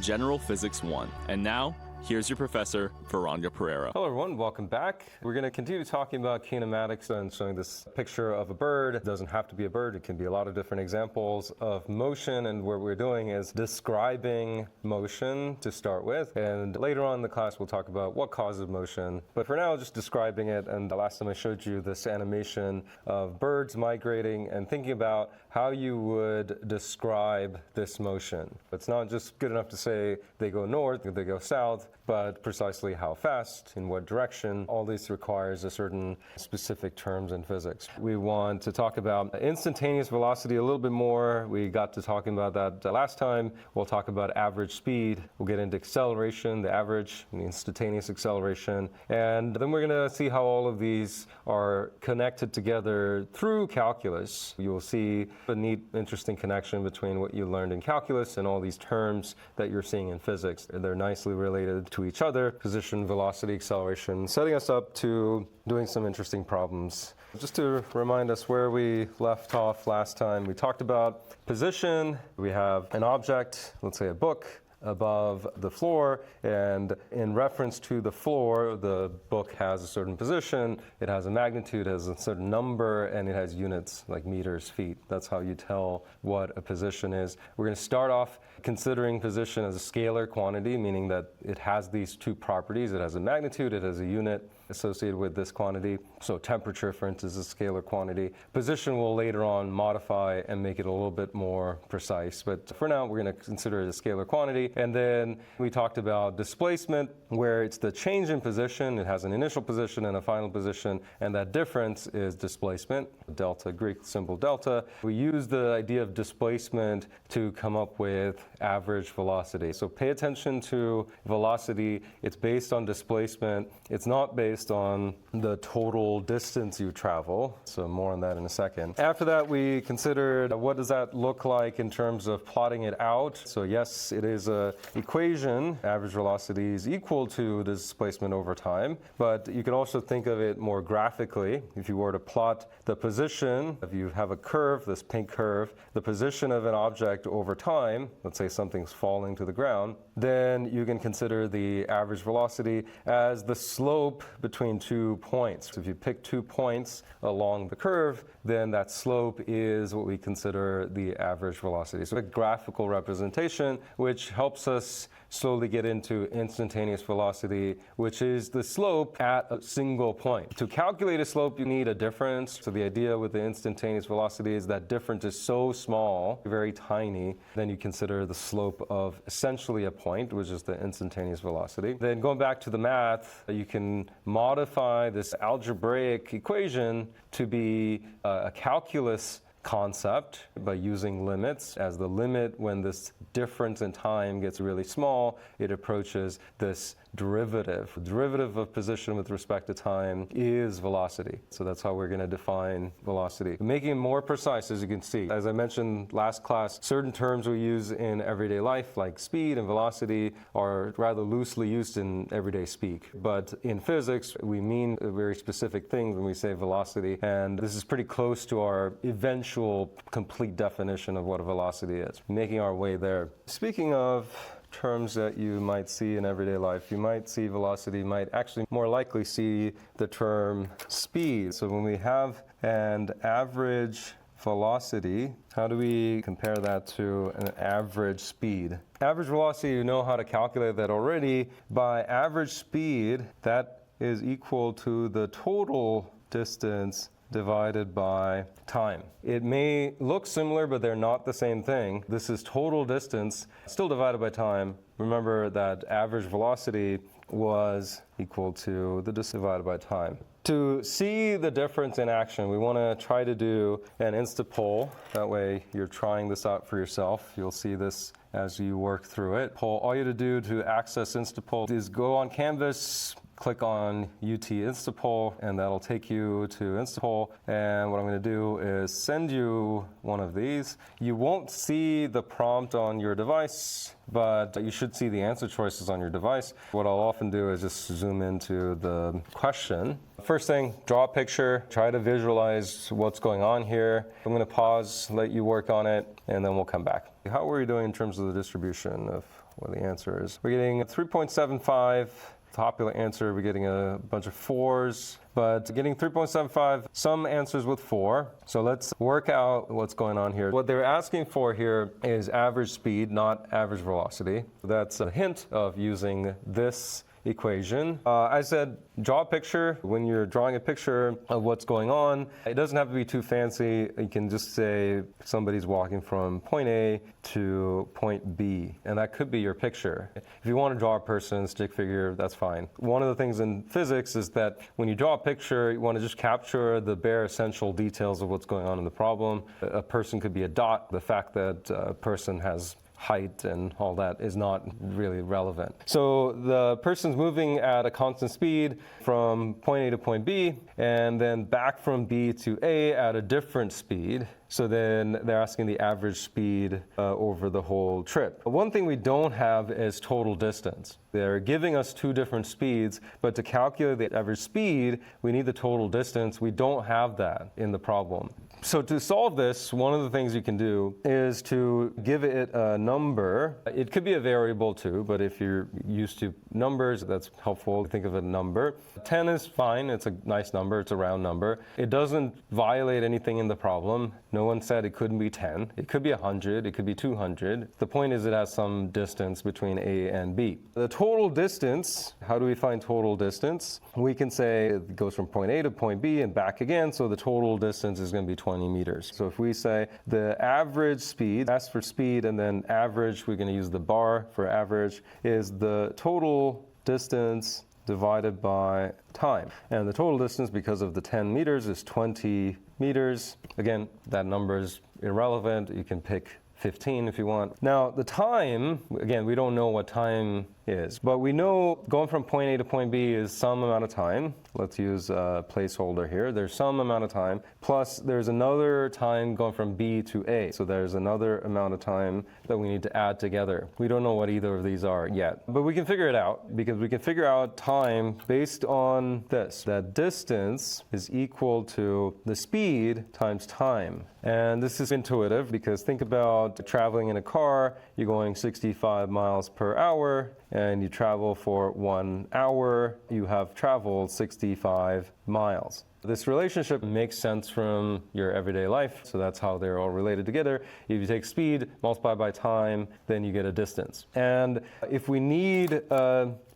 General Physics 1. And now, here's your professor, Varanga Pereira. Hello everyone, welcome back. We're going to continue talking about kinematics and showing this picture of a bird. It doesn't have to be a bird, it can be a lot of different examples of motion, and what we're doing is describing motion to start with. And later on in the class we'll talk about what causes motion. But for now, just describing it. And the last time I showed you this animation of birds migrating and thinking about how you would describe this motion. It's not just good enough to say they go north, they go south, but precisely how fast, in what direction. All this requires a certain specific terms in physics. We want to talk about instantaneous velocity a little bit more. We got to talking about that last time. We'll talk about average speed. We'll get into acceleration, the average, and the instantaneous acceleration. And then we're going to see how all of these are connected together through calculus. You'll see a neat, interesting connection between what you learned in calculus and all these terms that you're seeing in physics. They're nicely related to each other: position, velocity, acceleration, setting us up to doing some interesting problems. Just to remind us where we left off last time, we talked about position. We have an object, let's say a book, above the floor, and in reference to the floor, the book has a certain position, it has a magnitude, it has a certain number, and it has units like meters, feet. That's how you tell what a position is. We're going to start off considering position as a scalar quantity, meaning that it has these two properties. It has a magnitude, it has a unit associated with this quantity. So temperature, for instance, is a scalar quantity. Position will later on modify and make it a little bit more precise. But for now, we're going to consider it a scalar quantity. And then we talked about displacement, where it's the change in position. It has an initial position and a final position, and that difference is displacement, delta, Greek symbol delta. We use the idea of displacement to come up with average velocity. So pay attention to velocity. It's based on displacement. It's not based on the total distance you travel. So more on that in a second. After that, we considered what does that look like in terms of plotting it out. So yes, it is an equation. Average velocity is equal to the displacement over time. But you can also think of it more graphically. If you were to plot the position, if you have a curve, this pink curve, the position of an object over time, let's say something's falling to the ground, then you can consider the average velocity as the slope between 2 points. So if you pick 2 points along the curve, then that slope is what we consider the average velocity. So a graphical representation, which helps us slowly get into instantaneous velocity, which is the slope at a single point. To calculate a slope, you need a difference. So the idea with the instantaneous velocity is that difference is so small, very tiny, then you consider the slope of essentially a point, which is the instantaneous velocity. Then going back to the math, you can modify this algebraic equation to be a calculus concept by using limits. As the limit, when this difference in time gets really small, it approaches this derivative. The derivative of position with respect to time is velocity. So that's how we're going to define velocity. Making it more precise, as you can see. As I mentioned last class, certain terms we use in everyday life, like speed and velocity, are rather loosely used in everyday speak. But in physics, we mean a very specific thing when we say velocity, and this is pretty close to our eventual complete definition of what a velocity is. Making our way there. Speaking of terms that you might see in everyday life, you might see velocity, you might actually more likely see the term speed. So when we have an average velocity, how do we compare that to an average speed? Average velocity, you know how to calculate that already. By average speed, that is equal to the total distance divided by time. It may look similar, but they're not the same thing. This is total distance, still divided by time. Remember that average velocity was equal to the distance divided by time. To see the difference in action, we want to try to do an Instapol. That way you're trying this out for yourself. You'll see this as you work through it. All you have to do to access Instapol is go on Canvas, click on UT Instapol, and that'll take you to Instapol. And what I'm going to do is send you one of these. You won't see the prompt on your device, but you should see the answer choices on your device. What I'll often do is just zoom into the question. First thing, draw a picture, try to visualize what's going on here. I'm going to pause, let you work on it, and then we'll come back. How are we doing in terms of the distribution of what the answer is. We're getting 3.75. Popular answer, we're getting a bunch of 4s, but getting 3.75, some answers with 4. So let's work out what's going on here. What they're asking for here is average speed, not average velocity. That's a hint of using this equation. I said draw a picture. When you're drawing a picture of what's going on, it doesn't have to be too fancy. You can just say somebody's walking from point A to point B, and that could be your picture. If you want to draw a person, stick figure, that's fine. One of the things in physics is that when you draw a picture, you want to just capture the bare essential details of what's going on in the problem. A person could be a dot. The fact that a person has height and all that is not really relevant. So the person's moving at a constant speed from point A to point B, and then back from B to A at a different speed. So then they're asking the average speed over the whole trip. One thing we don't have is total distance. They're giving us 2 different speeds, but to calculate the average speed, we need the total distance. We don't have that in the problem. So to solve this, one of the things you can do is to give it a number. It could be a variable too, but if you're used to numbers, that's helpful. Think of a number. 10 is fine. It's a nice number. It's a round number. It doesn't violate anything in the problem. No one said it couldn't be 10. It could be 100. It could be 200. The point is it has some distance between A and B. The total distance, how do we find total distance? We can say it goes from point A to point B and back again, so the total distance is going to be 20 meters. So if we say the average speed, S for speed, and then average, we're going to use the bar for average, is the total distance divided by time. And the total distance, because of the 10 meters, is 20 meters. Again, that number is irrelevant. You can pick 15 if you want. Now, the time, again, we don't know what time is, but we know going from point A to point B is some amount of time. Let's use a placeholder here. There's some amount of time, plus there's another time going from B to A. So there's another amount of time that we need to add together. We don't know what either of these are yet, but we can figure it out because we can figure out time based on this, that distance is equal to the speed times time. And this is intuitive because think about traveling in a car. You're going 65 miles per hour and you travel for 1 hour. You have traveled 65 miles. This relationship makes sense from your everyday life, so that's how they're all related together. If you take speed, multiply by time, then you get a distance. And if we need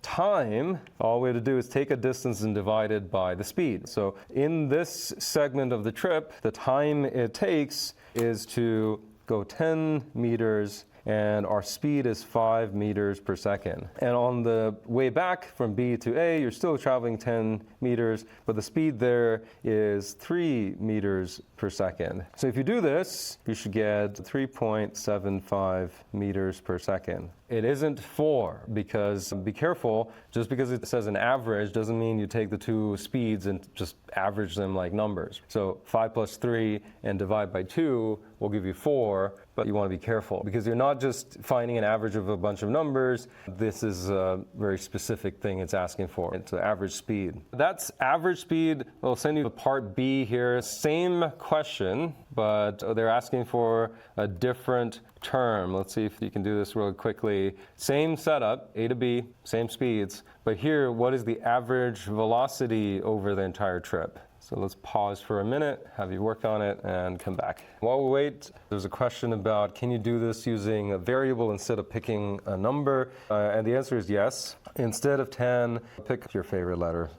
time, all we have to do is take a distance and divide it by the speed. So in this segment of the trip, the time it takes is to go 10 meters, and our speed is 5 meters per second. And on the way back from B to A, you're still traveling 10 meters, but the speed there is 3 meters per second. So if you do this, you should get 3.75 meters per second. It isn't 4, because be careful, just because it says an average doesn't mean you take the 2 speeds and just average them like numbers. So 5 plus 3 and divide by 2 will give you 4, but you want to be careful because you're not just finding an average of a bunch of numbers. This is a very specific thing it's asking for. It's the average speed. That's average speed. We'll send you to part B here. Same question, but they're asking for a different term. Let's see if you can do this really quickly. Same setup, A to B, same speeds, but here, what is the average velocity over the entire trip? So let's pause for a minute, have you work on it, and come back. While we wait, there's a question about can you do this using a variable instead of picking a number? And the answer is yes. Instead of 10, pick your favorite letter,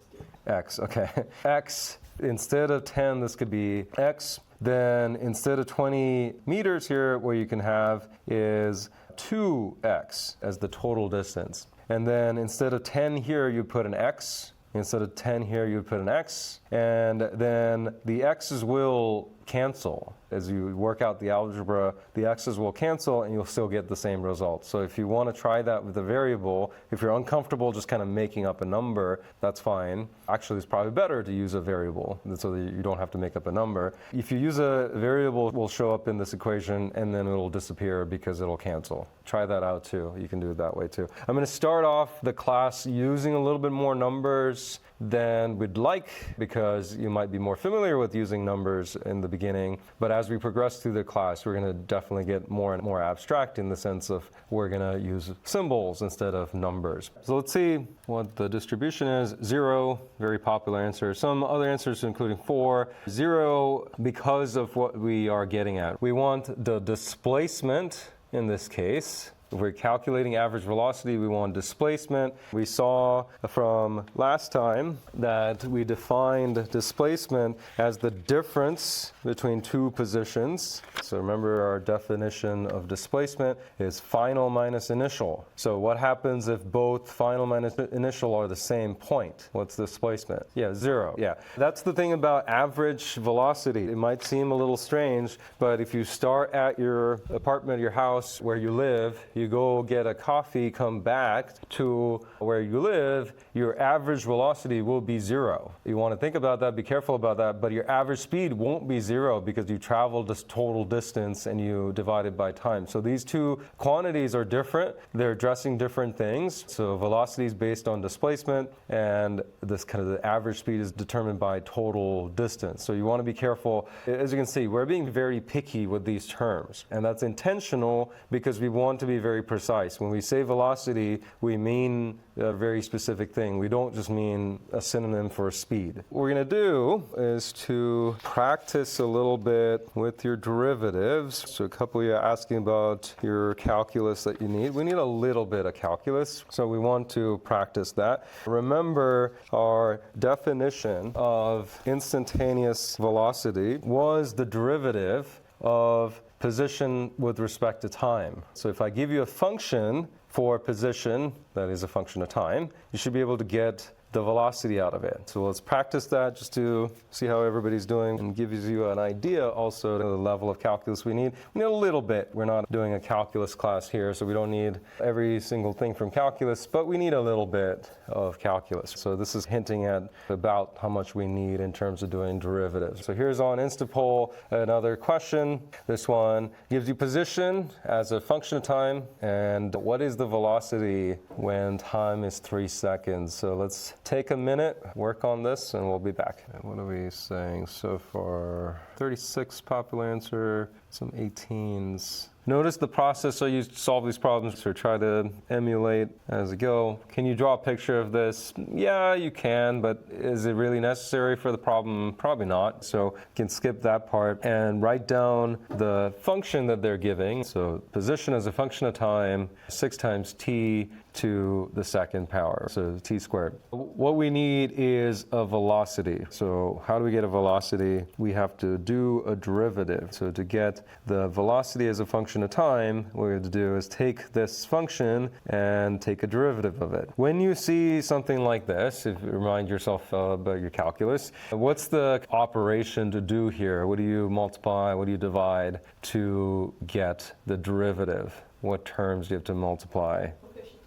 X. Okay, X. Instead of 10, this could be X. Then instead of 20 meters here, what you can have is 2x as the total distance. And then instead of 10 here, you put an x. Instead of 10 here, you put an x. And then the x's will cancel. As you work out the algebra, the x's will cancel and you'll still get the same result. So if you want to try that with a variable, if you're uncomfortable just kind of making up a number, that's fine. Actually, it's probably better to use a variable so that you don't have to make up a number. If you use a variable, it will show up in this equation and then it'll disappear because it'll cancel. Try that out too. You can do it that way too. I'm going to start off the class using a little bit more numbers than we'd like because you might be more familiar with using numbers in the beginning. beginning. But as we progress through the class, we're going to definitely get more and more abstract in the sense of we're going to use symbols instead of numbers. So let's see what the distribution is. 0, very popular answer. Some other answers including 4. 0 because of what we are getting at. We want the displacement in this case. If we're calculating average velocity, we want displacement. We saw from last time that we defined displacement as the difference between two positions. So remember, our definition of displacement is final minus initial. So what happens if both final minus initial are the same point? What's displacement? Yeah, 0. Yeah, that's the thing about average velocity. It might seem a little strange, but if you start at your apartment, your house, where you live, you go get a coffee, come back to where you live, your average velocity will be 0. You want to think about that, be careful about that, but your average speed won't be 0 because you traveled this total distance and you divide it by time. So these two quantities are different. They're addressing different things. So velocity is based on displacement, and this kind of the average speed is determined by total distance. So you want to be careful. As you can see, we're being very picky with these terms, and that's intentional because we want to be very precise. When we say velocity, we mean a very specific thing. We don't just mean a synonym for speed. What we're going to do is to practice a little bit with your derivatives. So a couple of you are asking about your calculus that you need. We need a little bit of calculus, so we want to practice that. Remember, our definition of instantaneous velocity was the derivative of position with respect to time. So if I give you a function for position, that is a function of time, you should be able to get the velocity out of it. So let's practice that just to see how everybody's doing and gives you an idea also of the level of calculus we need. We need a little bit. We're not doing a calculus class here, so we don't need every single thing from calculus, but we need a little bit of calculus. So this is hinting at about how much we need in terms of doing derivatives. So here's on Instapoll another question. This one gives you position as a function of time, and what is the velocity when time is 3 seconds? So let's take a minute, work on this, and we'll be back. And what are we saying so far? 36 popular answer, some 18s. Notice the process so you solve these problems or try to emulate as you go. Can you draw a picture of this? Yeah, you can, but is it really necessary for the problem? Probably not. So you can skip that part and write down the function that they're giving. So position as a function of time, 6 times t to the second power, so t squared. What we need is a velocity. So how do we get a velocity? We have to do a derivative. So to get the velocity as a function of time, what we have to do is take this function and take a derivative of it. When you see something like this, if you remind yourself about your calculus, what's the operation to do here? What do you multiply? What do you divide to get the derivative? What terms do you have to multiply?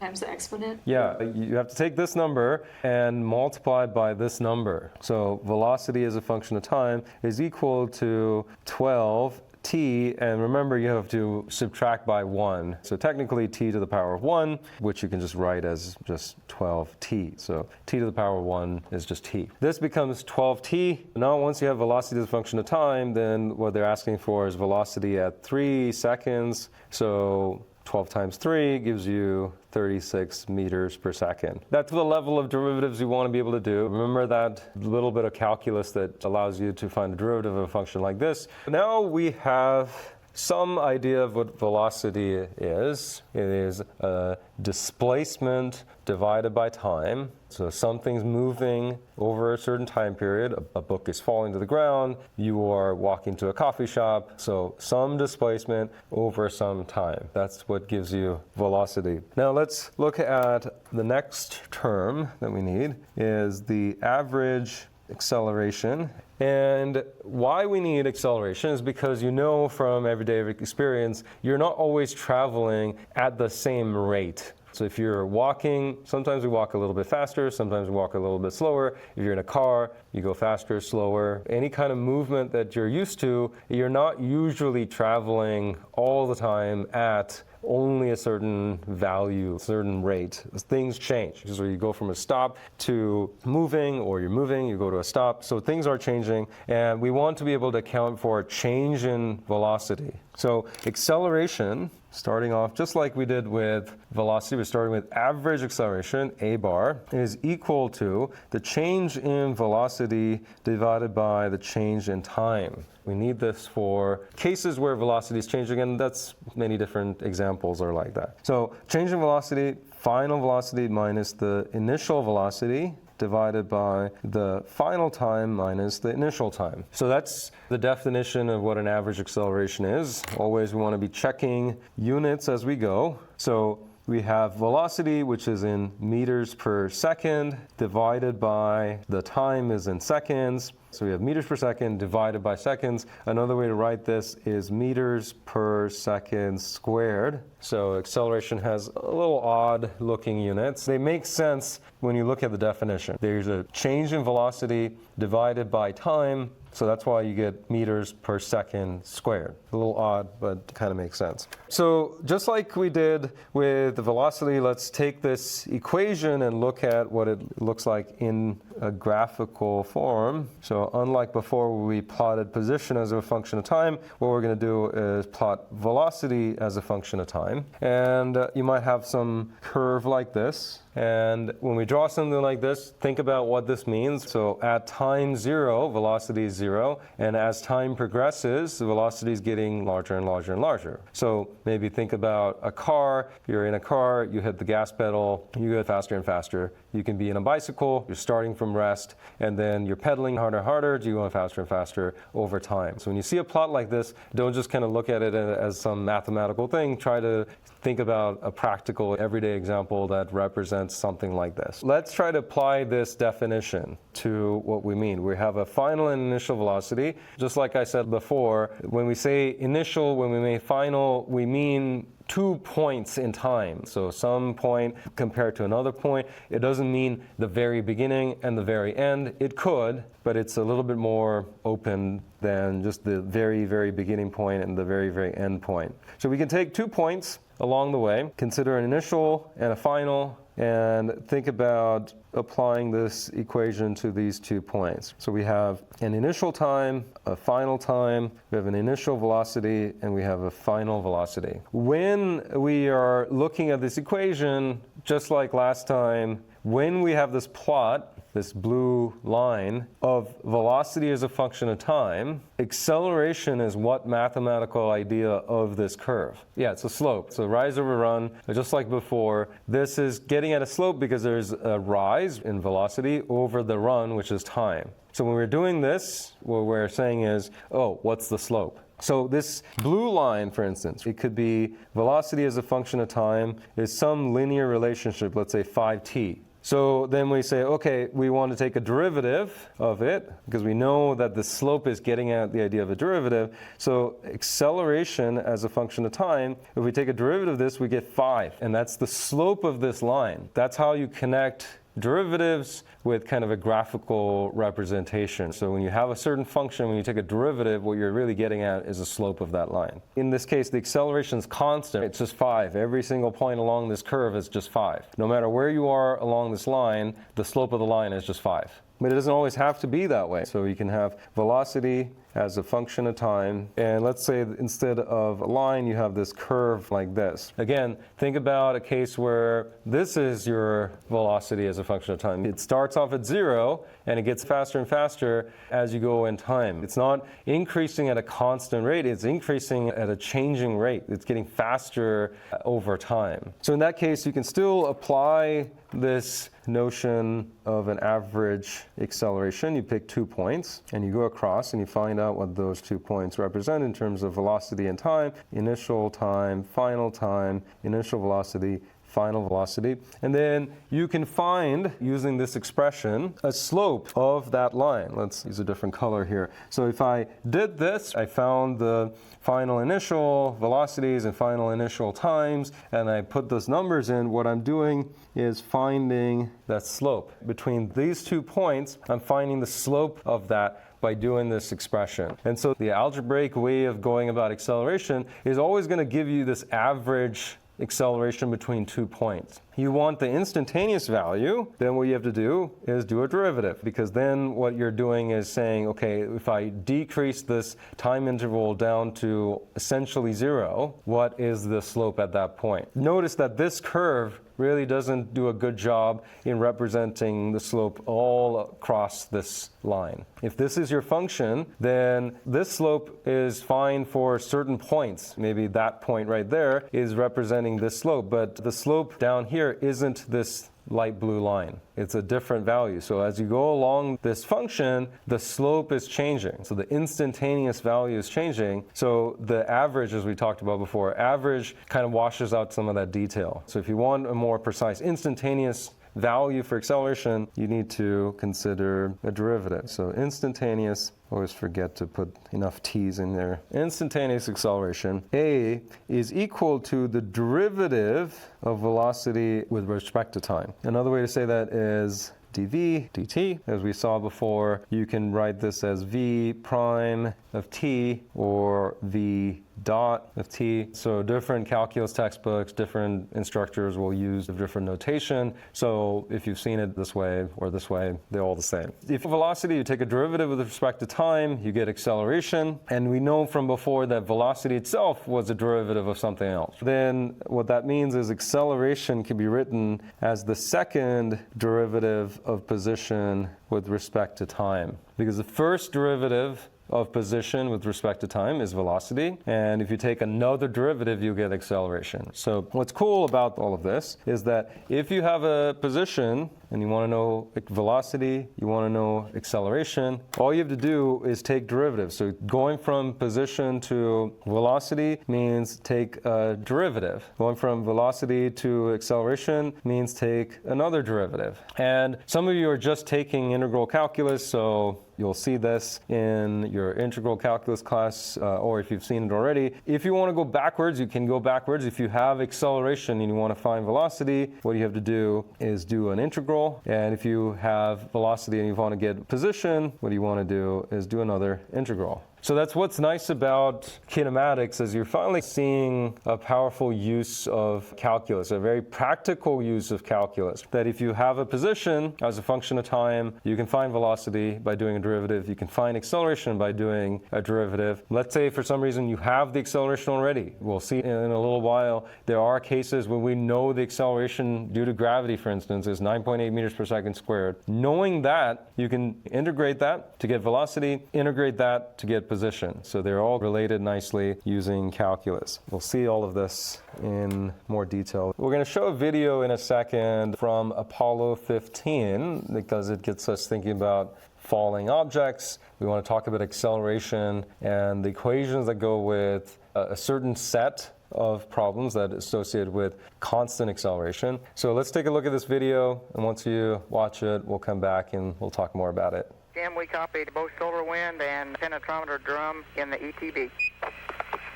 Times the exponent? Yeah, you have to take this number and multiply by this number. So velocity as a function of time is equal to 12t, and remember you have to subtract by 1. So technically t to the power of 1, which you can just write as just 12t. So t to the power of 1 is just t. This becomes 12t. Now once you have velocity as a function of time, then what they're asking for is velocity at 3 seconds. So 12 times 3 gives you 36 meters per second. That's the level of derivatives you want to be able to do. Remember that little bit of calculus that allows you to find a derivative of a function like this. Now we have some idea of what velocity is. It is a displacement divided by time. So something's moving over a certain time period. A book is falling to the ground. You are walking to a coffee shop. So some displacement over some time. That's what gives you velocity. Now let's look at the next term that we need is the average acceleration. And why we need acceleration is because you know from everyday experience, you're not always traveling at the same rate. So if you're walking, sometimes we walk a little bit faster, sometimes we walk a little bit slower. If you're in a car, you go faster, slower. Any kind of movement that you're used to, you're not usually traveling all the time at only a certain value, a certain rate. Things change. So you go from a stop to moving, or you're moving, you go to a stop. So things are changing, and we want to be able to account for a change in velocity. So acceleration, starting off just like we did with velocity, we're starting with average acceleration, a bar, is equal to the change in velocity divided by the change in time. We need this for cases where velocity is changing, and that's many different examples are like that. So change in velocity, final velocity minus the initial velocity divided by the final time minus the initial time. So that's the definition of what an average acceleration is. Always we want to be checking units as we go. So we have velocity, which is in meters per second, divided by the time is in seconds. So we have meters per second divided by seconds. Another way to write this is meters per second squared. So acceleration has a little odd looking units. They make sense when you look at the definition. There's a change in velocity divided by time. So that's why you get meters per second squared. A little odd, but kind of makes sense. So just like we did with the velocity, let's take this equation and look at what it looks like in a graphical form. So unlike before where we plotted position as a function of time, what we're going to do is plot velocity as a function of time. And you might have some curve like this. And when we draw something like this, think about what this means. So at time 0, velocity is 0. And as time progresses, the velocity is getting larger and larger and larger. So maybe think about a car. You're in a car, you hit the gas pedal, you go faster and faster. You can be in a bicycle, you're starting from rest, and then you're pedaling harder and harder, you're going faster and faster over time. So when you see a plot like this, don't just kind of look at it as some mathematical thing. Try to think about a practical, everyday example that represents something like this. Let's try to apply this definition to what we mean. We have a final and initial velocity. Just like I said before, when we say initial, when we mean final, we mean 2 points in time. So some point compared to another point. It doesn't mean the very beginning and the very end. It could, but it's a little bit more open than just the very, very beginning point and the very, very end point. So we can take 2 points along the way, consider an initial and a final, and think about applying this equation to these 2 points. So we have an initial time, a final time, we have an initial velocity, and we have a final velocity. When we are looking at this equation, just like last time, when we have this plot, this blue line of velocity as a function of time, acceleration is what mathematical idea of this curve? Yeah, it's a slope. So rise over run, just like before. This is getting at a slope because there's a rise in velocity over the run, which is time. So when we're doing this, what we're saying is, oh, what's the slope? So this blue line, for instance, it could be velocity as a function of time is some linear relationship, let's say 5t. So then we say, okay, we want to take a derivative of it because we know that the slope is getting at the idea of a derivative. So acceleration as a function of time, if we take a derivative of this, we get 5. And that's the slope of this line. That's how you connect derivatives with kind of a graphical representation. So when you have a certain function, when you take a derivative, what you're really getting at is the slope of that line. In this case, the acceleration is constant. It's just 5. Every single point along this curve is just 5. No matter where you are along this line, the slope of the line is just 5. But it doesn't always have to be that way. So you can have velocity as a function of time. And let's say instead of a line, you have this curve like this. Again, think about a case where this is your velocity as a function of time. It starts off at 0, and it gets faster and faster as you go in time. It's not increasing at a constant rate. It's increasing at a changing rate. It's getting faster over time. So in that case, you can still apply this notion of an average acceleration. You pick 2 points, and you go across, and you find out what those 2 points represent in terms of velocity and time, initial time, final time, initial velocity, final velocity. And then you can find, using this expression, a slope of that line. Let's use a different color here. So if I did this, I found the final initial velocities and final initial times, and I put those numbers in, what I'm doing is finding that slope. Between these 2 points, I'm finding the slope of that by doing this expression. And so the algebraic way of going about acceleration is always going to give you this average acceleration between 2 points. You want the instantaneous value, then what you have to do is do a derivative, because then what you're doing is saying, okay, if I decrease this time interval down to essentially 0, what is the slope at that point? Notice that this curve really doesn't do a good job in representing the slope all across this line. If this is your function, then this slope is fine for certain points. Maybe that point right there is representing this slope, but the slope down here isn't this light blue line. It's a different value. So as you go along this function, the slope is changing. So the instantaneous value is changing. So the average, as we talked about before, average kind of washes out some of that detail. So if you want a more precise instantaneous value for acceleration, you need to consider a derivative. So instantaneous, always forget to put enough t's in there. Instantaneous acceleration, a is equal to the derivative of velocity with respect to time. Another way to say that is dv dt. As we saw before, you can write this as v prime of t or v dot of t. So different calculus textbooks, different instructors will use a different notation. So if you've seen it this way or this way, they're all the same. If velocity, you take a derivative with respect to time, you get acceleration. And we know from before that velocity itself was a derivative of something else. Then what that means is acceleration can be written as the second derivative of position with respect to time. Because the first derivative of position with respect to time is velocity, and if you take another derivative, you get acceleration. So what's cool about all of this is that if you have a position and you want to know velocity, you want to know acceleration, all you have to do is take derivatives. So going from position to velocity means take a derivative. Going from velocity to acceleration means take another derivative. And some of you are just taking integral calculus, so you'll see this in your integral calculus class, or if you've seen it already. If you want to go backwards, you can go backwards. If you have acceleration and you want to find velocity, what you have to do is do an integral. And if you have velocity and you want to get position, what you want to do is do another integral. So that's what's nice about kinematics, is you're finally seeing a powerful use of calculus, a very practical use of calculus. That if you have a position as a function of time, you can find velocity by doing a derivative. You can find acceleration by doing a derivative. Let's say for some reason you have the acceleration already. We'll see in a little while, there are cases when we know the acceleration due to gravity, for instance, is 9.8 meters per second squared. Knowing that, you can integrate that to get velocity, integrate that to get position. So they're all related nicely using calculus. We'll see all of this in more detail. We're going to show a video in a second from Apollo 15 because it gets us thinking about falling objects. We want to talk about acceleration and the equations that go with a certain set of problems that are associated with constant acceleration. So let's take a look at this video, and once you watch it, we'll come back and we'll talk more about it. Jim, we copied both solar wind and penetrometer drum in the ETB.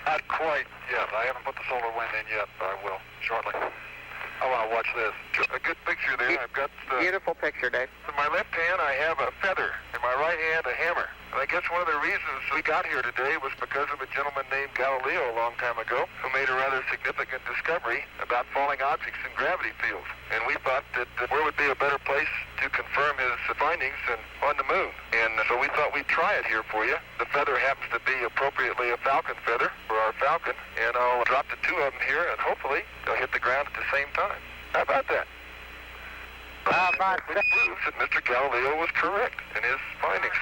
Not quite yet. I haven't put the solar wind in yet, but I will shortly. I want to watch this. A good picture there. I've got Beautiful picture, Dave. in my left hand I have a feather. In my right hand a hammer. And I guess one of the reasons we got here today was because of a gentleman named Galileo a long time ago who made a rather significant discovery about falling objects in gravity fields. And we thought that where would be a better place to confirm his findings than on the moon. And so we thought we'd try it here for you. The feather happens to be appropriately a falcon feather for our falcon. And I'll drop the two of them here and hopefully they'll hit the ground at the same time. How about that? Which proves that Mr. Galileo was correct in his findings.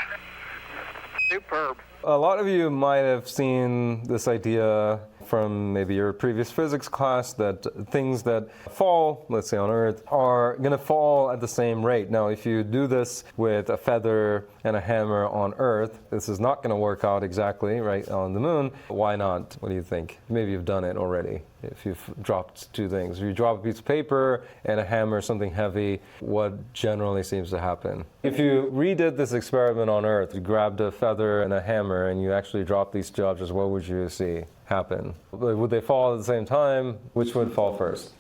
Superb. A lot of you might have seen this idea from maybe your previous physics class that things that fall, let's say on Earth, are going to fall at the same rate. Now, if you do this with a feather and a hammer on Earth, this is not going to work out exactly right on the moon. Why not? What do you think? Maybe you've done it already. If you've dropped two things. If you drop a piece of paper and a hammer, something heavy, what generally seems to happen? If you redid this experiment on Earth, you grabbed a feather and a hammer and you actually dropped these two objects, what would you see happen? Would they fall at the same time? Which would fall first?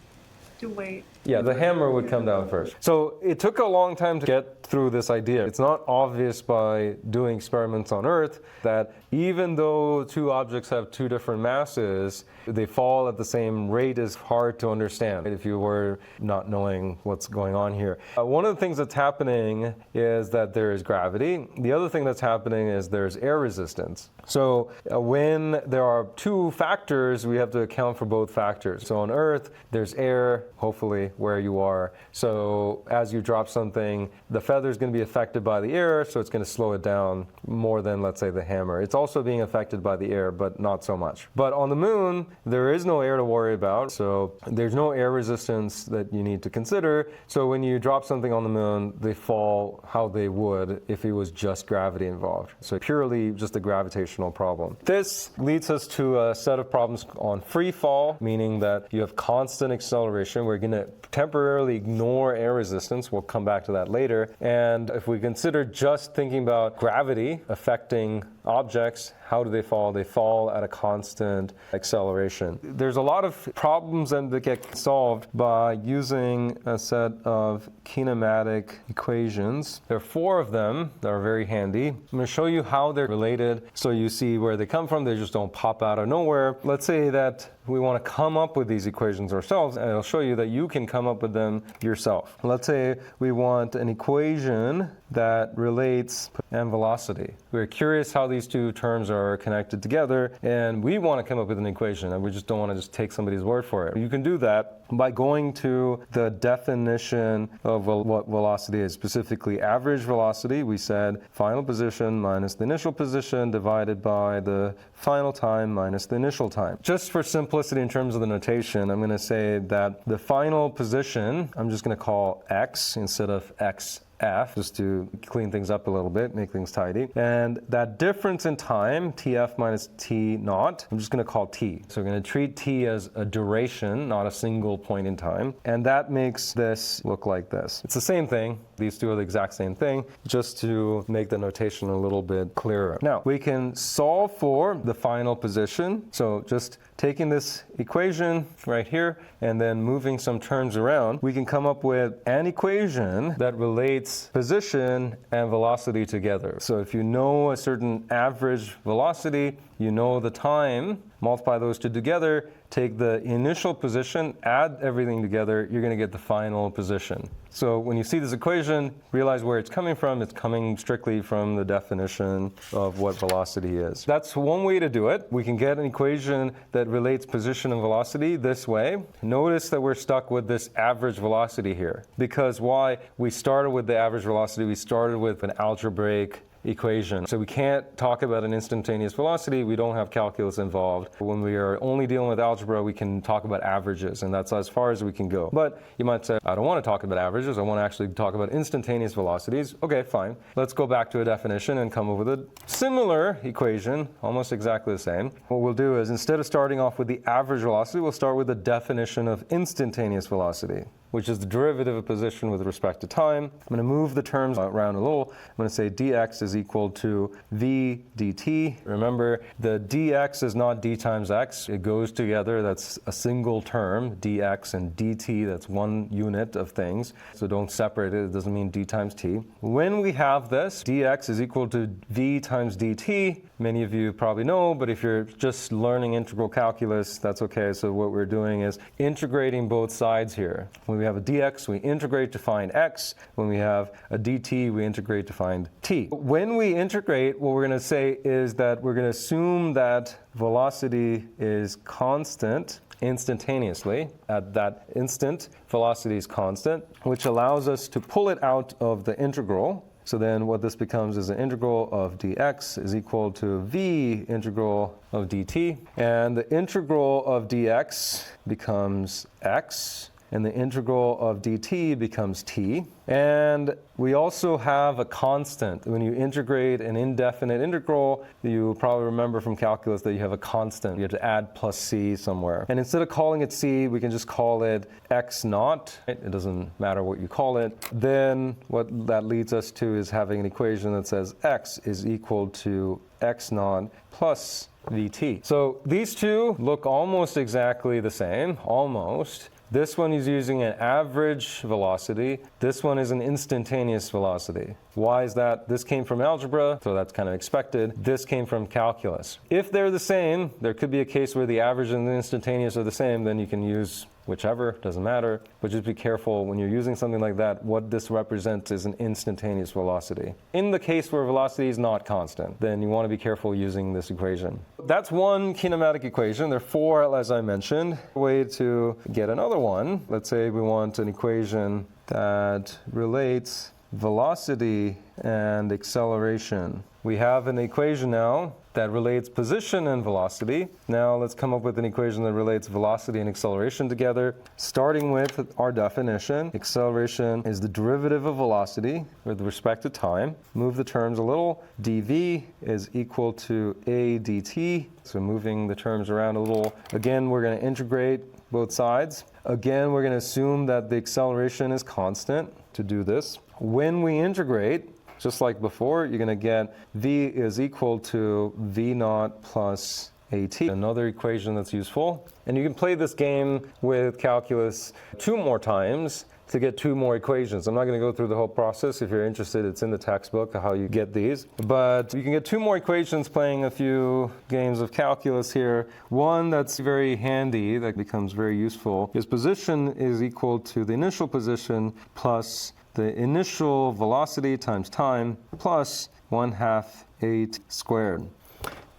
To wait. Yeah, the hammer would come down first. So it took a long time to get through this idea. It's not obvious by doing experiments on Earth that even though two objects have two different masses, they fall at the same rate is hard to understand if you were not knowing what's going on here. One of the things that's happening is that there is gravity. The other thing that's happening is there's air resistance. So when there are two factors, we have to account for both factors. So on Earth, there's air, hopefully, where you are. So as you drop something, the feather is going to be affected by the air, so it's going to slow it down more than, let's say, the hammer. It's also being affected by the air, but not so much. But on the moon, there is no air to worry about, so there's no air resistance that you need to consider. So when you drop something on the moon, they fall how they would if it was just gravity involved. So purely just a gravitational problem. This leads us to a set of problems on free fall, meaning that you have constant acceleration. We're going to temporarily ignore air resistance. We'll come back to that later. And if we consider just thinking about gravity affecting objects, how do they fall? They fall at a constant acceleration. There's a lot of problems that get solved by using a set of kinematic equations. There are 4 of them that are very handy. I'm going to show you how they're related so you see where they come from. They just don't pop out of nowhere. Let's say that we want to come up with these equations ourselves, and I'll show you that you can come up with them yourself. Let's say we want an equation that relates and velocity. We're curious how these two terms are connected together, and we want to come up with an equation, and we just don't want to just take somebody's word for it. You can do that by going to the definition of what velocity is, specifically average velocity. We said final position minus the initial position divided by the final time minus the initial time. Just for simplicity in terms of the notation, I'm going to say that the final position, I'm just going to call x instead of xf, just to clean things up a little bit, make things tidy. And that difference in time, tf minus t naught, I'm just going to call t. So we're going to treat t as a duration, not a single point in time. And that makes this look like this. It's the same thing. These two are the exact same thing, just to make the notation a little bit clearer. Now, we can solve for the final position. So just taking this equation right here and then moving some terms around, we can come up with an equation that relates position and velocity together. So if you know a certain average velocity, you know the time, multiply those two together, take the initial position, add everything together, you're going to get the final position. So when you see this equation, realize where it's coming from. It's coming strictly from the definition of what velocity is. That's one way to do it. We can get an equation that relates position and velocity this way. Notice that we're stuck with this average velocity here. Because why? We started with the average velocity. We started with an algebraic equation. So we can't talk about an instantaneous velocity. We don't have calculus involved. When we are only dealing with algebra, we can talk about averages, and that's as far as we can go. But you might say, I don't want to talk about averages. I want to actually talk about instantaneous velocities. Okay, fine. Let's go back to a definition and come up with a similar equation, almost exactly the same. What we'll do is, instead of starting off with the average velocity, we'll start with the definition of instantaneous velocity, which is the derivative of position with respect to time. I'm going to move the terms around a little. I'm going to say dx is equal to v dt. Remember, the dx is not d times x. It goes together. That's a single term, dx, and dt, that's one unit of things. So don't separate it. It doesn't mean d times t. When we have this, dx is equal to v times dt. Many of you probably know, but if you're just learning integral calculus, that's okay. So what we're doing is integrating both sides here. When we have a dx, we integrate to find x. When we have a dt, we integrate to find t. When we integrate, what we're going to say is that we're going to assume that velocity is constant instantaneously. At that instant, velocity is constant, which allows us to pull it out of the integral. So then what this becomes is an integral of dx is equal to v integral of dt. And the integral of dx becomes x, and the integral of dt becomes t. And we also have a constant. When you integrate an indefinite integral, you probably remember from calculus that you have a constant. You have to add plus c somewhere. And instead of calling it c, we can just call it x naught. It doesn't matter what you call it. Then what that leads us to is having an equation that says x is equal to x naught plus vt. So these two look almost exactly the same, almost. This one is using an average velocity. This one is an instantaneous velocity. Why is that? This came from algebra, so that's kind of expected. This came from calculus. If they're the same, there could be a case where the average and the instantaneous are the same, then you can use whichever, doesn't matter. But just be careful when you're using something like that, what this represents is an instantaneous velocity. In the case where velocity is not constant, then you want to be careful using this equation. That's one kinematic equation. There are four, as I mentioned. A way to get another one, let's say we want an equation that relates velocity and acceleration. We have an equation now that relates position and velocity. Now let's come up with an equation that relates velocity and acceleration together. Starting with our definition, acceleration is the derivative of velocity with respect to time. Move the terms a little. dv is equal to a dt. So moving the terms around a little. Again, we're going to integrate both sides. Again, we're going to assume that the acceleration is constant to do this. When we integrate, just like before, you're going to get v is equal to v naught plus at. Another equation that's useful. And you can play this game with calculus 2 more times to get 2 more equations. I'm not going to go through the whole process. If you're interested, it's in the textbook how you get these. But you can get 2 more equations playing a few games of calculus here. One that's very handy, that becomes very useful, is position is equal to the initial position plus the initial velocity times time plus 1/2 8 squared.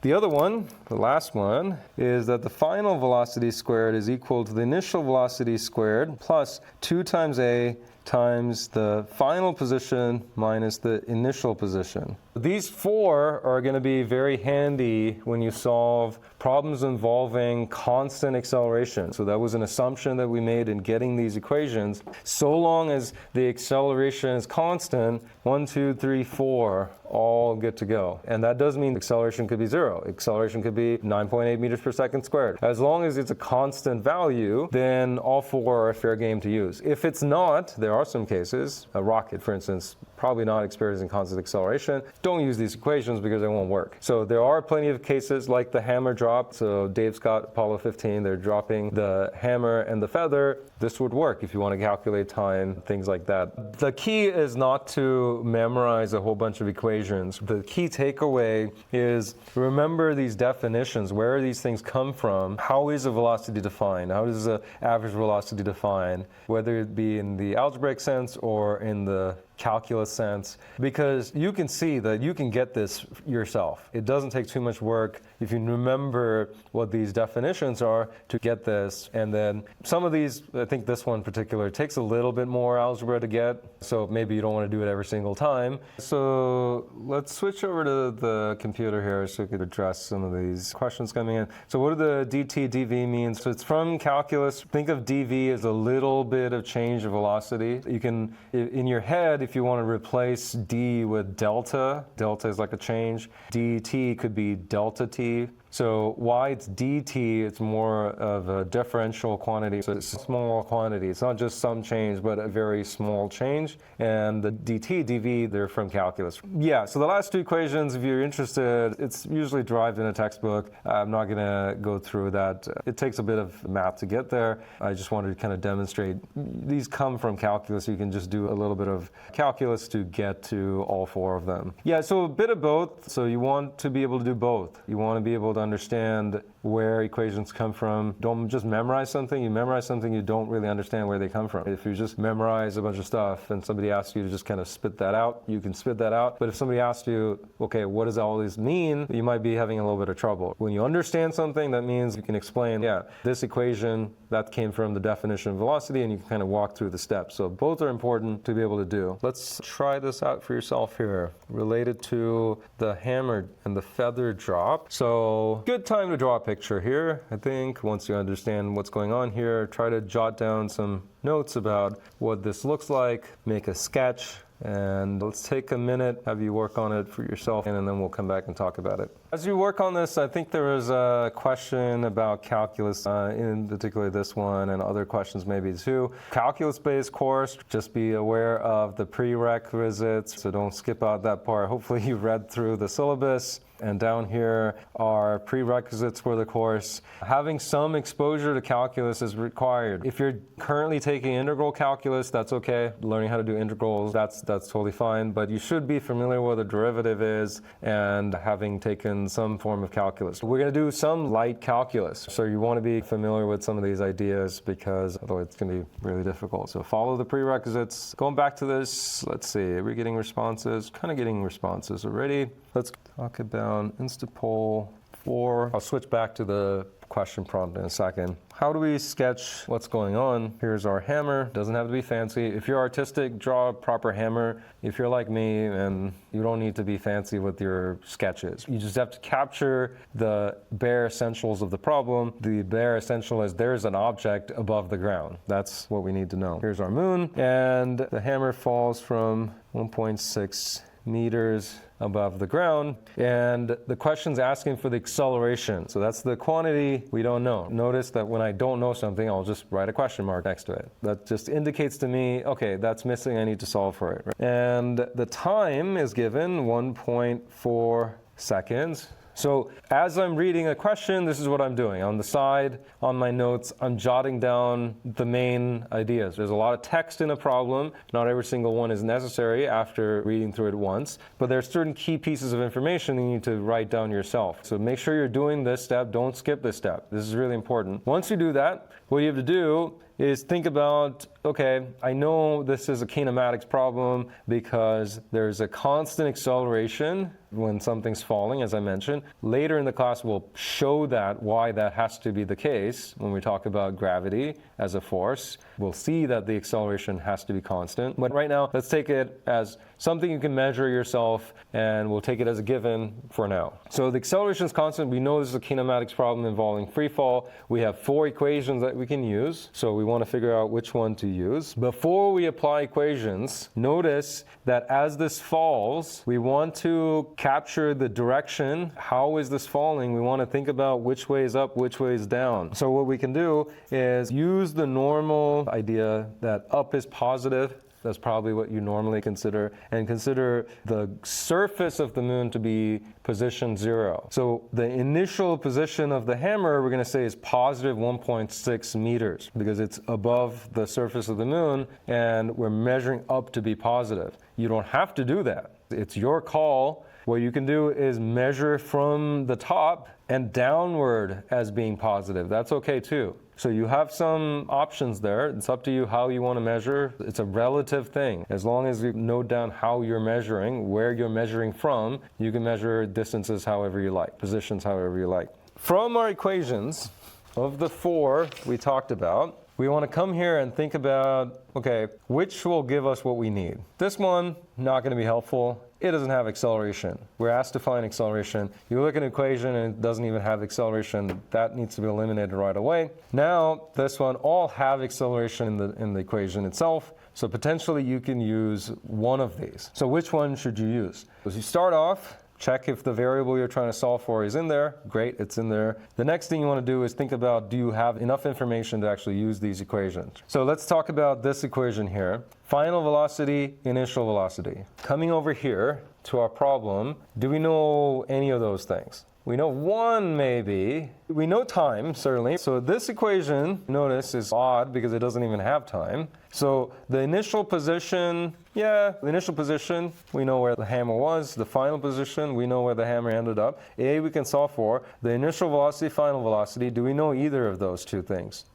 The other one, the last one, is that the final velocity squared is equal to the initial velocity squared plus 2 times a times the final position minus the initial position. These 4 are going to be very handy when you solve problems involving constant acceleration. So that was an assumption that we made in getting these equations. So long as the acceleration is constant, 1, 2, 3, 4, all good to go. And that does mean acceleration could be 0. Acceleration could be 9.8 meters per second squared. As long as it's a constant value, then all 4 are fair game to use. If it's not, there are some cases, a rocket, for instance, probably not experiencing constant acceleration. Don't use these equations because they won't work. So there are plenty of cases like the hammer drop. So Dave Scott, Apollo 15, they're dropping the hammer and the feather. This would work if you want to calculate time, things like that. The key is not to memorize a whole bunch of equations. The key takeaway is remember these definitions. Where do these things come from? How is a velocity defined? How is an average velocity defined? Whether it be in the algebraic sense or in the calculus sense, because you can see that you can get this yourself. It doesn't take too much work if you remember what these definitions are to get this. And then some of these, I think this one in particular, takes a little bit more algebra to get, so maybe you don't want to do it every single time. So let's switch over to the computer here so we could address some of these questions coming in. So what do the dt, dv mean? So it's from calculus. Think of dv as a little bit of change of velocity. You can, in your head, if you want to replace d with delta is like a change. dt could be delta t. So why it's dt, it's more of a differential quantity. So it's a small quantity. It's not just some change, but a very small change. And the dt, dv, they're from calculus. Yeah, so the last 2 equations, if you're interested, it's usually derived in a textbook. I'm not going to go through that. It takes a bit of math to get there. I just wanted to kind of demonstrate these come from calculus. You can just do a little bit of calculus to get to all 4 of them. Yeah, so a bit of both. So you want to be able to do both. You want to be able to understand where equations come from. Don't just memorize something. You memorize something, you don't really understand where they come from. If you just memorize a bunch of stuff and somebody asks you to just kind of spit that out, you can spit that out. But if somebody asks you, okay, what does all this mean? You might be having a little bit of trouble. When you understand something, that means you can explain, yeah, this equation, that came from the definition of velocity, and you can kind of walk through the steps. So both are important to be able to do. Let's try this out for yourself here, related to the hammer and the feather drop. So good time to draw a picture here. I think once you understand what's going on here, try to jot down some notes about what this looks like, make a sketch, and let's take a minute, have you work on it for yourself, and then we'll come back and talk about it. As you work on this, I think there was a question about calculus, in particular this one, and other questions maybe too. Calculus-based course, just be aware of the prerequisites, so don't skip out that part. Hopefully you read through the syllabus. And down here are prerequisites for the course. Having some exposure to calculus is required. If you're currently taking integral calculus, that's okay. Learning how to do integrals, that's totally fine. But you should be familiar with what a derivative is and having taken some form of calculus. We're going to do some light calculus. So you want to be familiar with some of these ideas because otherwise it's going to be really difficult. So follow the prerequisites. Going back to this, let's see, are we getting responses? Kind of getting responses already. Let's talk about Instapol 4. I'll switch back to the question prompt in a second. How do we sketch what's going on? Here's our hammer. Doesn't have to be fancy. If you're artistic, draw a proper hammer. If you're like me, and you don't need to be fancy with your sketches. You just have to capture the bare essentials of the problem. The bare essential is there's an object above the ground. That's what we need to know. Here's our moon, and the hammer falls from 1.6 meters above the ground, and the question's asking for the acceleration. So that's the quantity we don't know. Notice that when I don't know something, I'll just write a question mark next to it. That just indicates to me, okay, that's missing, I need to solve for it. Right? And the time is given 1.4 seconds. So as I'm reading a question, this is what I'm doing. On the side, on my notes, I'm jotting down the main ideas. There's a lot of text in a problem. Not every single one is necessary after reading through it once, but there are certain key pieces of information you need to write down yourself. So make sure you're doing this step. Don't skip this step. This is really important. Once you do that, what you have to do is think about, okay, I know this is a kinematics problem because there's a constant acceleration when something's falling, as I mentioned. Later in the class, we'll show that why that has to be the case when we talk about gravity as a force. We'll see that the acceleration has to be constant. But right now, let's take it as something you can measure yourself, and we'll take it as a given for now. So the acceleration is constant. We know this is a kinematics problem involving free fall. We have 4 equations that we can use, so we want to figure out which one to use. Before we apply equations, notice that as this falls, we want to capture the direction. How is this falling? We want to think about which way is up, which way is down. So what we can do is use the normal idea that up is positive. That's probably what you normally consider, and consider the surface of the moon to be position 0. So the initial position of the hammer, we're going to say, is positive 1.6 meters because it's above the surface of the moon, and we're measuring up to be positive. You don't have to do that. It's your call. What you can do is measure from the top and downward as being positive. That's okay too. So you have some options there. It's up to you how you want to measure. It's a relative thing. As long as you note down how you're measuring, where you're measuring from, you can measure distances however you like, positions however you like. From our equations, of the 4 we talked about, we want to come here and think about, okay, which will give us what we need. This one, not going to be helpful. It doesn't have acceleration. We're asked to find acceleration. You look at an equation and it doesn't even have acceleration. That needs to be eliminated right away. Now, this one all have acceleration in the equation itself. So potentially you can use one of these. So which one should you use? As you start off, check if the variable you're trying to solve for is in there. Great, it's in there. The next thing you want to do is think about, do you have enough information to actually use these equations? So let's talk about this equation here. Final velocity, initial velocity. Coming over here to our problem, do we know any of those things? We know 1 maybe. We know time, certainly. So this equation, notice, is odd because it doesn't even have time. So the initial position, we know where the hammer was. The final position, we know where the hammer ended up. A, we can solve for. The initial velocity, final velocity, do we know either of those two things?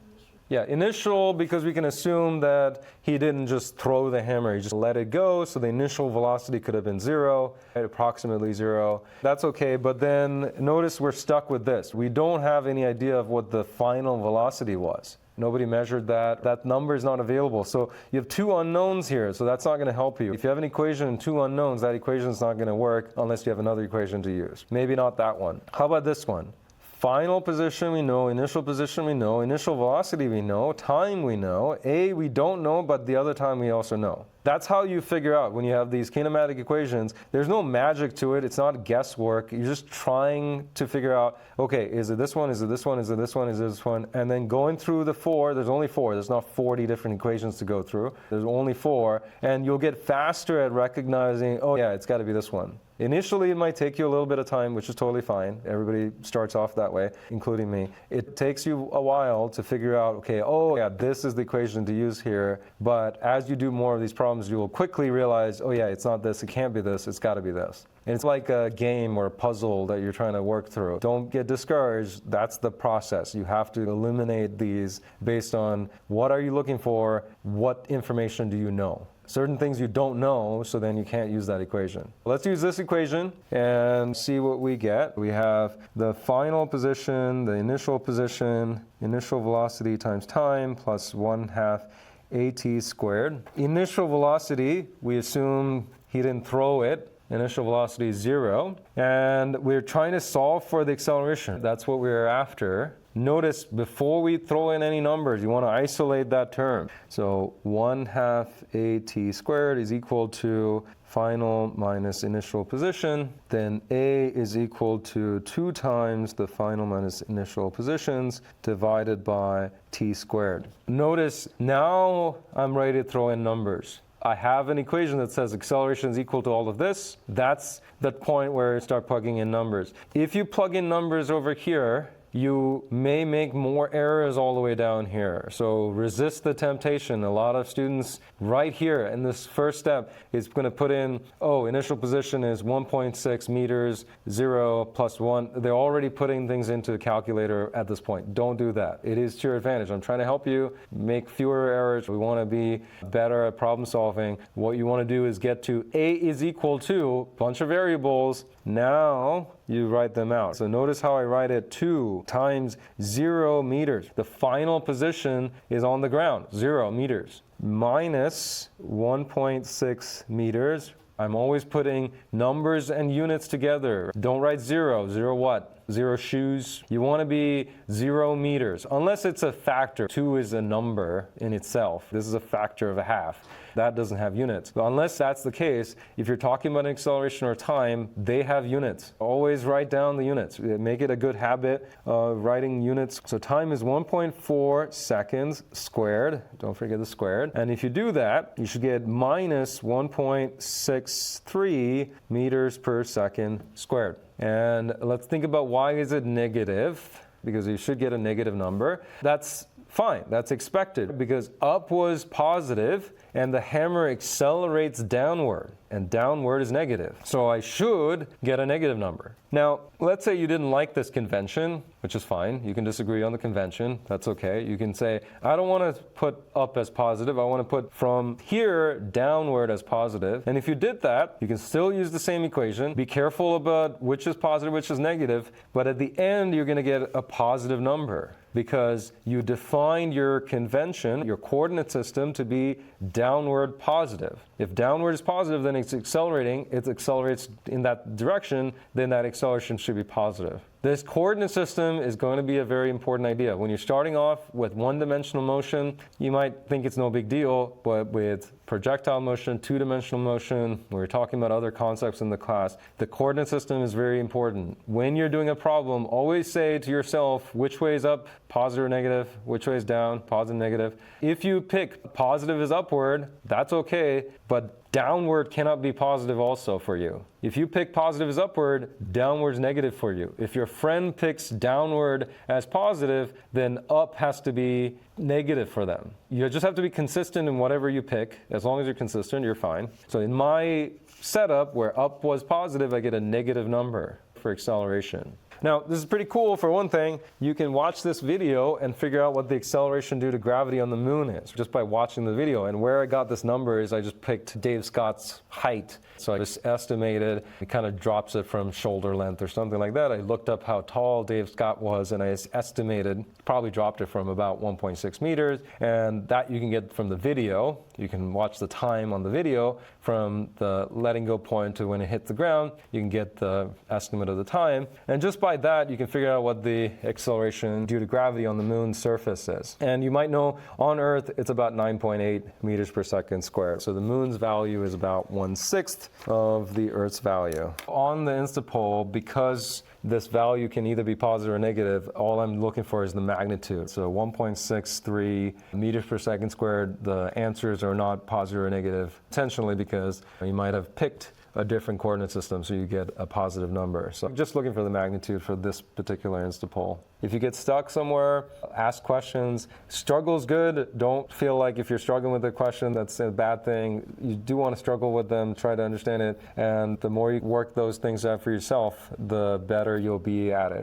Yeah, initial, because we can assume that he didn't just throw the hammer, he just let it go, so the initial velocity could have been 0, approximately 0. That's okay, but then notice we're stuck with this. We don't have any idea of what the final velocity was. Nobody measured that. That number is not available. So you have 2 unknowns here, so that's not going to help you. If you have an equation and 2 unknowns, that equation is not going to work unless you have another equation to use. Maybe not that one. How about this one? Final position we know, initial position we know, initial velocity we know, time we know. A we don't know, but the other time we also know. That's how you figure out when you have these kinematic equations. There's no magic to it. It's not guesswork. You're just trying to figure out, okay, is it this one, is it this one, is it this one, is it this one? And then going through the 4, there's only 4. There's not 40 different equations to go through. There's only 4. And you'll get faster at recognizing, oh yeah, it's got to be this one. Initially, it might take you a little bit of time, which is totally fine. Everybody starts off that way, including me. It takes you a while to figure out, okay, oh yeah, this is the equation to use here. But as you do more of these problems, you will quickly realize, oh yeah, it's not this, it can't be this, it's got to be this. And it's like a game or a puzzle that you're trying to work through. Don't get discouraged. That's the process. You have to eliminate these based on what are you looking for, what information do you know. Certain things you don't know, so then you can't use that equation. Let's use this equation and see what we get. We have the final position, the initial position, initial velocity times time plus 1/2 at squared. Initial velocity, we assume he didn't throw it. Initial velocity is 0. And we're trying to solve for the acceleration. That's what we're after. Notice before we throw in any numbers, you want to isolate that term. So 1/2 at squared is equal to final minus initial position. Then a is equal to 2 times the final minus initial positions divided by t squared. Notice now I'm ready to throw in numbers. I have an equation that says acceleration is equal to all of this. That's the point where you start plugging in numbers. If you plug in numbers over here, you may make more errors all the way down here. So resist the temptation. A lot of students right here in this first step is going to put in, oh, initial position is 1.6 meters, 0 plus 1. They're already putting things into the calculator at this point. Don't do that. It is to your advantage. I'm trying to help you make fewer errors. We want to be better at problem solving. What you want to do is get to A is equal to a bunch of variables. Now you write them out. So notice how I write it 2 times 0 meters. The final position is on the ground, 0 meters, minus 1.6 meters. I'm always putting numbers and units together. Don't write 0. 0 what? 0 shoes. You want to be 0 meters, unless it's a factor. 2 is a number in itself. This is a factor of 1/2. That doesn't have units. But unless that's the case, if you're talking about an acceleration or time, they have units. Always write down the units. Make it a good habit of writing units. So time is 1.4 seconds squared. Don't forget the squared. And if you do that, you should get minus 1.63 meters per second squared. And let's think about why is it negative, because you should get a negative number. That's fine, that's expected, because up was positive and the hammer accelerates downward, and downward is negative. So I should get a negative number. Now, let's say you didn't like this convention, which is fine. You can disagree on the convention. That's okay. You can say, I don't want to put up as positive. I want to put from here downward as positive. And if you did that, you can still use the same equation. Be careful about which is positive, which is negative. But at the end, you're going to get a positive number, because you defined your convention, your coordinate system, to be downward positive. If downward is positive, then it's accelerating. It accelerates in that direction, then that acceleration should be positive. This coordinate system is going to be a very important idea. When you're starting off with one-dimensional motion, you might think it's no big deal, but with projectile motion, two-dimensional motion, we're talking about other concepts in the class, the coordinate system is very important. When you're doing a problem, always say to yourself, which way is up, positive or negative, which way is down, positive, negative. If you pick positive is upward, that's okay, but downward cannot be positive also for you. If you pick positive as upward, downward is negative for you. If your friend picks downward as positive, then up has to be negative for them. You just have to be consistent in whatever you pick. As long as you're consistent, you're fine. So in my setup where up was positive, I get a negative number for acceleration. Now, this is pretty cool. For one thing, you can watch this video and figure out what the acceleration due to gravity on the moon is just by watching the video. And where I got this number is I just picked Dave Scott's height. So I just estimated, it kind of drops it from shoulder length or something like that. I looked up how tall Dave Scott was and I estimated, probably dropped it from about 1.6 meters. And that you can get from the video. You can watch the time on the video from the letting go point to when it hit the ground. You can get the estimate of the time. And just by that, you can figure out what the acceleration due to gravity on the moon's surface is. And you might know on Earth, it's about 9.8 meters per second squared. So the moon's value is about 1/6 of the Earth's value. On the Instapol, because this value can either be positive or negative, all I'm looking for is the magnitude. So 1.63 meters per second squared, the answers are not positive or negative, intentionally because you might have picked a different coordinate system, so you get a positive number. So I'm just looking for the magnitude for this particular Instapol. If you get stuck somewhere, ask questions. Struggle's good. Don't feel like if you're struggling with a question, that's a bad thing. You do want to struggle with them, try to understand it, and the more you work those things out for yourself, the better you'll be at it.